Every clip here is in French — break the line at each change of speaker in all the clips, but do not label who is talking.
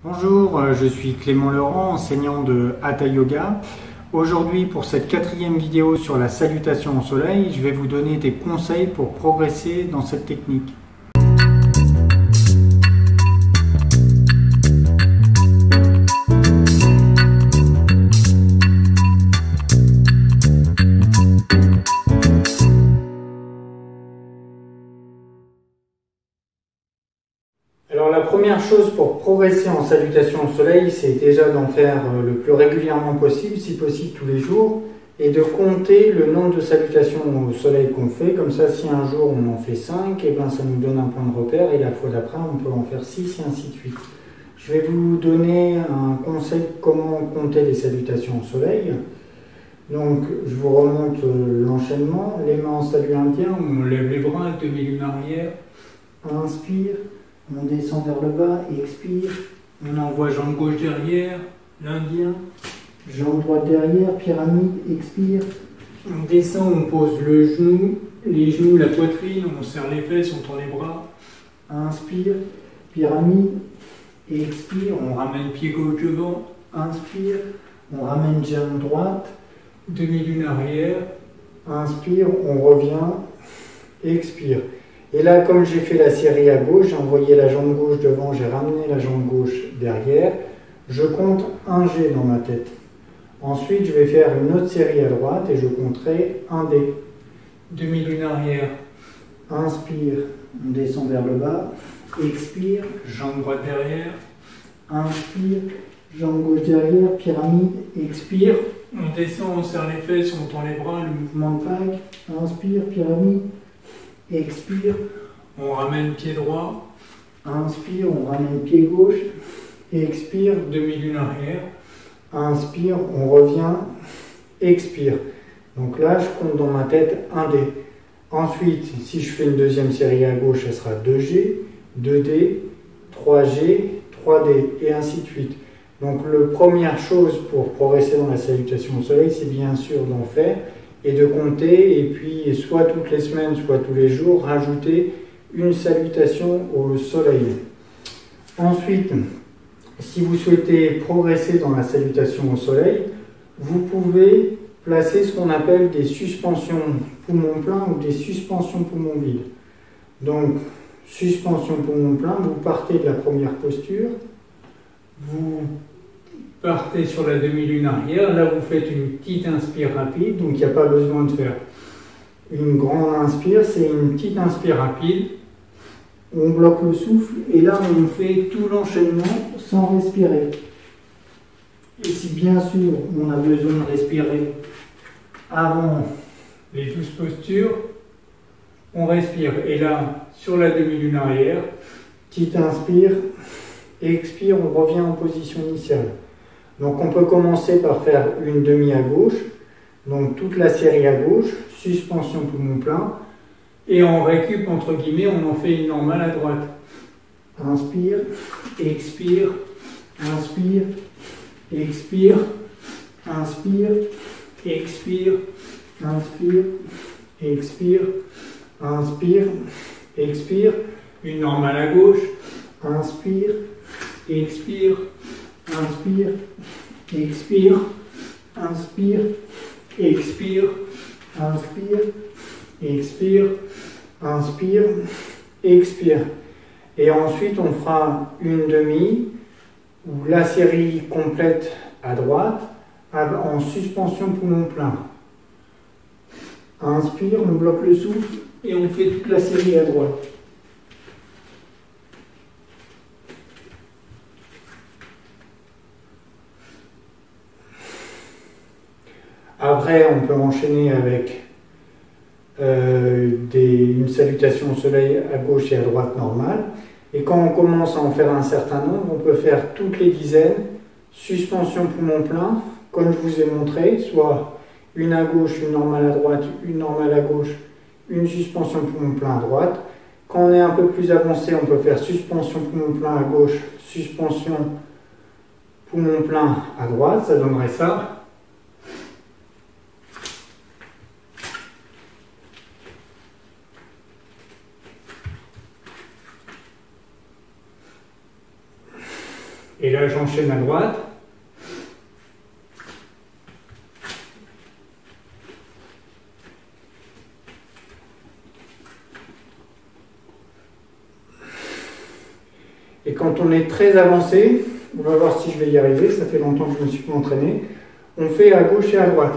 Bonjour, je suis Clément Laurent, enseignant de Hatha Yoga. Aujourd'hui, pour cette quatrième vidéo sur la salutation au soleil, je vais vous donner des conseils pour progresser dans cette technique. Alors la première chose pour progresser en salutation au soleil, c'est déjà d'en faire le plus régulièrement possible, si possible tous les jours, et de compter le nombre de salutations au soleil qu'on fait. Comme ça, si un jour on en fait 5, et ben ça nous donne un point de repère, et la fois d'après on peut en faire 6 et ainsi de suite. Je vais vous donner un conseil comment compter les salutations au soleil. Donc je vous remonte l'enchaînement, les mains en salut indien, on lève les bras, demi-lune arrière, inspire. On descend vers le bas, expire. On envoie jambe gauche derrière, l'indien. Jambe droite derrière, pyramide, expire. On descend, on pose le genou, les genoux, la poitrine, on serre les fesses, on tend les bras. Inspire, pyramide, expire. On ramène pied gauche devant, inspire. On ramène jambe droite, demi-lune arrière. Inspire, on revient, expire. Et là, comme j'ai fait la série à gauche, j'ai envoyé la jambe gauche devant, j'ai ramené la jambe gauche derrière, je compte un G dans ma tête. Ensuite, je vais faire une autre série à droite et je compterai un D. Demi-lune arrière. Inspire, on descend vers le bas. Expire, jambe droite derrière. Inspire, jambe gauche derrière, pyramide. Expire, on descend, on serre les fesses, on tend les bras, le mouvement de vague. Inspire, pyramide. Expire, on ramène pied droit. Inspire, on ramène pied gauche. Expire, demi-lune arrière. Inspire, on revient. Expire. Donc là, je compte dans ma tête un D. Ensuite, si je fais une deuxième série à gauche, elle sera 2G, 2D, 3G, 3D, et ainsi de suite. Donc la première chose pour progresser dans la salutation au soleil, c'est bien sûr d'en faire et de compter, et puis soit toutes les semaines, soit tous les jours, rajouter une salutation au soleil. Ensuite, si vous souhaitez progresser dans la salutation au soleil, vous pouvez placer ce qu'on appelle des suspensions poumon plein ou des suspensions poumon vide. Donc, suspension poumon plein, vous partez de la première posture, vous partez sur la demi-lune arrière, là vous faites une petite inspire rapide, donc il n'y a pas besoin de faire une grande inspire, c'est une petite inspire rapide. On bloque le souffle et là on fait tout l'enchaînement sans respirer. Et si bien sûr on a besoin de respirer avant les 12 postures, on respire. Et là, sur la demi-lune arrière, petite inspire, expire, on revient en position initiale. Donc on peut commencer par faire une demi à gauche, donc toute la série à gauche, suspension poumon plein, et en récup, entre guillemets, on en fait une normale à droite. Inspire, expire, inspire, expire, inspire, expire, inspire, expire, inspire, expire, une normale à gauche, inspire, expire, inspire, expire, inspire, expire, inspire, expire, inspire, expire. Et ensuite, on fera une demi ou la série complète à droite en suspension poumon plein. Inspire, on bloque le souffle et on fait toute la série à droite. Après, on peut enchaîner avec une salutation au soleil à gauche et à droite normale. Et quand on commence à en faire un certain nombre, on peut faire toutes les dizaines, suspension poumon plein, comme je vous ai montré, soit une à gauche, une normale à droite, une normale à gauche, une suspension poumon plein à droite. Quand on est un peu plus avancé, on peut faire suspension poumon plein à gauche, suspension poumon plein à droite, ça donnerait ça. Et là, j'enchaîne à droite. Et quand on est très avancé, on va voir si je vais y arriver, ça fait longtemps que je me suis pas entraîné, on fait à gauche et à droite.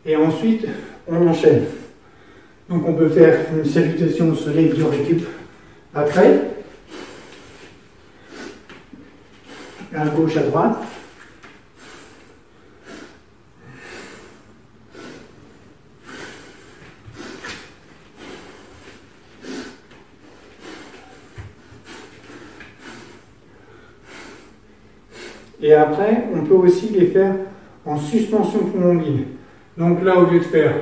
Et ensuite, on enchaîne. Donc on peut faire une salutation au soleil du récup après, à gauche, à droite. Et après, on peut aussi les faire en suspension poumon vide. Donc là, au lieu de faire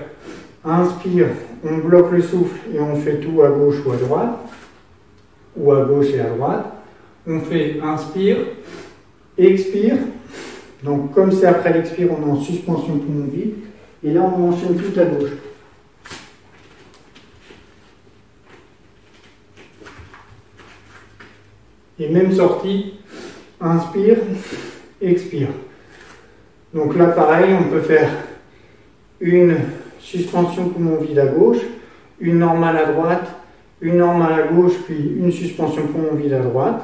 inspire, on bloque le souffle et on fait tout à gauche ou à droite, ou à gauche et à droite. On fait inspire, expire. Donc comme c'est après l'expire, on est en suspension poumon vide. Et là, on enchaîne tout à gauche. Et même sortie, inspire, expire. Donc là, pareil, on peut faire une suspension poumon vide à gauche, une normale à droite, une normale à gauche, puis une suspension poumon vide à droite,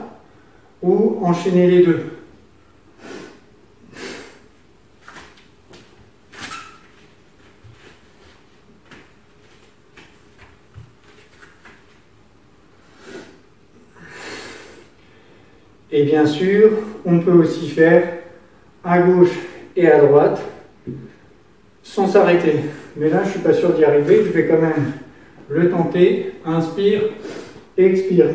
ou enchaîner les deux. Et bien sûr, on peut aussi faire à gauche et à droite, sans s'arrêter. Mais là, je ne suis pas sûr d'y arriver, je vais quand même le tenter. Inspire, expire.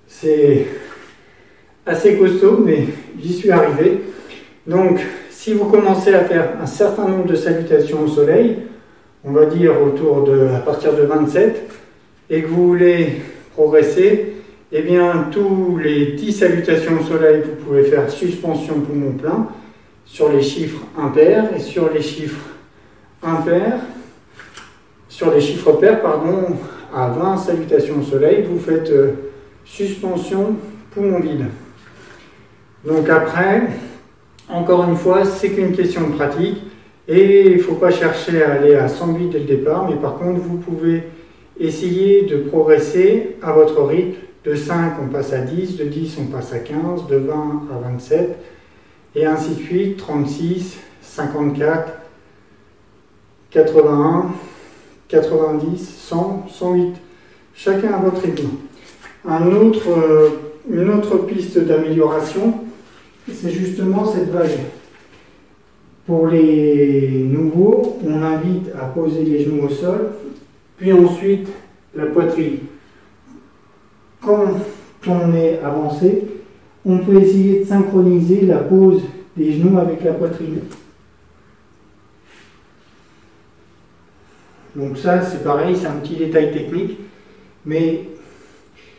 C'est assez costaud, mais j'y suis arrivé. Donc, si vous commencez à faire un certain nombre de salutations au soleil, on va dire à partir de 27, et que vous voulez progresser, eh bien, tous les 10 salutations au soleil, vous pouvez faire suspension poumon plein sur les chiffres impairs et sur les chiffres impairs, sur les chiffres pairs, pardon, à 20 salutations au soleil, vous faites suspension poumon vide. Donc après, encore une fois, c'est qu'une question de pratique et il ne faut pas chercher à aller à 108 dès le départ, mais par contre, vous pouvez essayer de progresser à votre rythme. De 5, on passe à 10, de 10, on passe à 15, de 20 à 27, et ainsi de suite, 36, 54, 81, 90, 100, 108. Chacun à votre rythme. Une autre piste d'amélioration, c'est justement cette vague. Pour les nouveaux, on invite à poser les genoux au sol, puis ensuite la poitrine. Quand on est avancé, on peut essayer de synchroniser la pose des genoux avec la poitrine. Donc ça, c'est pareil, c'est un petit détail technique, mais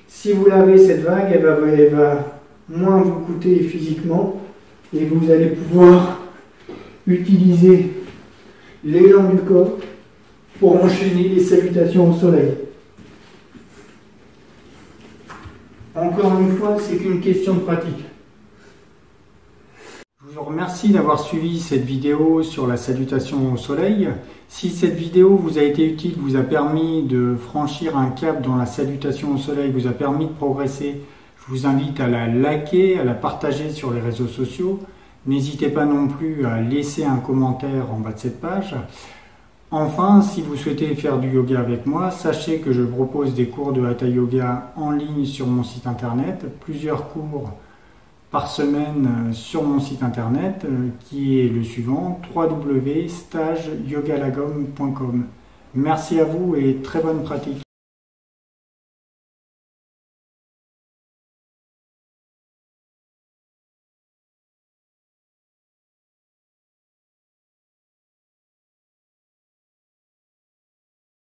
si vous l'avez, cette vague, elle va moins vous coûter physiquement et vous allez pouvoir utiliser l'élan du corps pour enchaîner les salutations au soleil. Encore une fois, c'est qu'une question de pratique. Je vous remercie d'avoir suivi cette vidéo sur la salutation au soleil. Si cette vidéo vous a été utile, vous a permis de franchir un cap dans la salutation au soleil, vous a permis de progresser, je vous invite à la liker, à la partager sur les réseaux sociaux. N'hésitez pas non plus à laisser un commentaire en bas de cette page. Enfin, si vous souhaitez faire du yoga avec moi, sachez que je propose des cours de Hatha Yoga en ligne sur mon site internet, plusieurs cours par semaine sur mon site internet qui est le suivant, www.stageyogalagom.com. Merci à vous et très bonne pratique.